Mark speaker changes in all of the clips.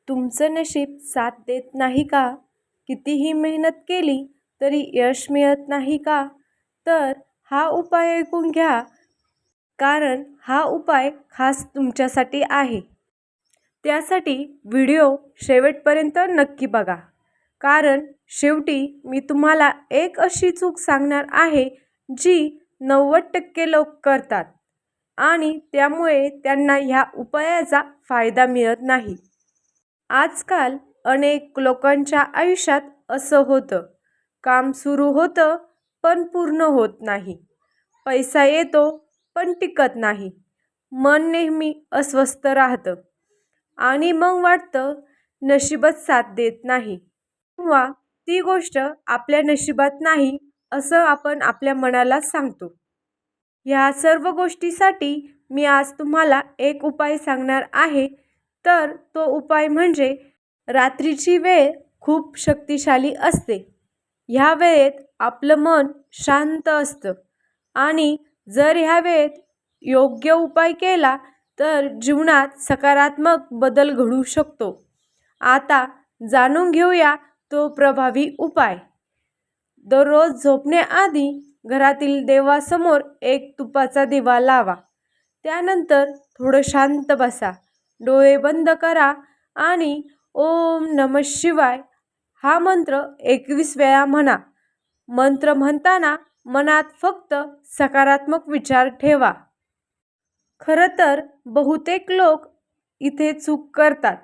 Speaker 1: तुमचं नशीब साथ देत नाही का? कितीही मेहनत केली तरी यश मिळत नाही का? तर हा उपाय ऐकून घ्या, कारण हा उपाय खास तुमच्यासाठी आहे. त्यासाठी व्हिडिओ शेवटपर्यंत नक्की बघा, कारण शेवटी मी तुम्हाला एक अशी चूक सांगणार आहे जी 90% लोक करतात आणि त्यामुळे त्यांना ह्या उपायाचा फायदा मिळत नाही. आजकाल अनेक लोकांच्या आयुष्यात असं होतं, काम सुरू होतं पण पूर्ण होत नाही, पैसा येतो पण टिकत नाही, मन नेहमी अस्वस्थ राहतं आणि मग वाटतं नशीबच साथ देत नाही किंवा ती गोष्ट आपल्या नशिबात नाही असं आपण आपल्या मनाला सांगतो. ह्या सर्व गोष्टीसाठी मी आज तुम्हाला एक उपाय सांगणार आहे. तर तो उपाय म्हणजे रात्रीची वेळ खूप शक्तिशाली असते. ह्या वेळेत आपलं मन शांत असतं आणि जर ह्या वेळेत योग्य उपाय केला तर जीवनात सकारात्मक बदल घडू शकतो. आता जाणून घेऊया तो प्रभावी उपाय. दररोज झोपण्याआधी घरातील देवासमोर एक तुपाचा दिवा लावा. त्यानंतर थोडं शांत बसा, डोळे बंद करा आणि ओम नमः शिवाय हा मंत्र 21 वेळा म्हणा. मंत्र म्हणताना मनात फक्त सकारात्मक विचार ठेवा. खरं तर बहुतेक लोक इथे चूक करतात.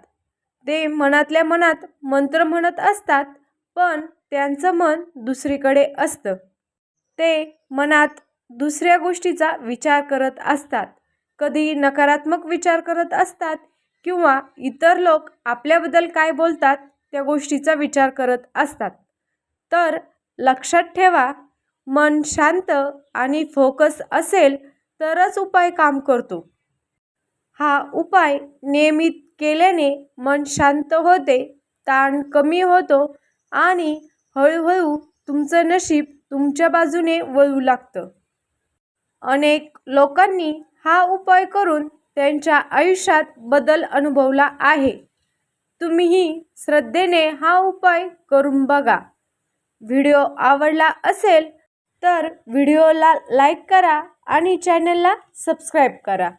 Speaker 1: ते मनातल्या मनात मंत्र म्हणत असतात, पण त्यांचं मन दुसरीकडे असतं. ते मनात दुसऱ्या गोष्टीचा विचार करत असतात. कधी नकारात्मक विचार करत असतात किंवा इतर लोक आपल्याबद्दल काय बोलतात त्या गोष्टीचा विचार करत असतात. तर लक्षात ठेवा, मन शांत आणि फोकस असेल तरच उपाय काम करतो. हा उपाय नियमित केल्याने मन शांत होते, ताण कमी होतो आणि हळूहळू तुमचं नशीब तुमच्या बाजूने वळू लागतं. अनेक लोकांनी हा उपाय करून त्यांच्या आयुष्यात बदल अनुभवला आहे. तुम्हीही श्रद्धेने हा उपाय करून बघा. व्हिडिओ आवडला असेल तर व्हिडिओला लाईक करा आणि चॅनलला सबस्क्राईब करा.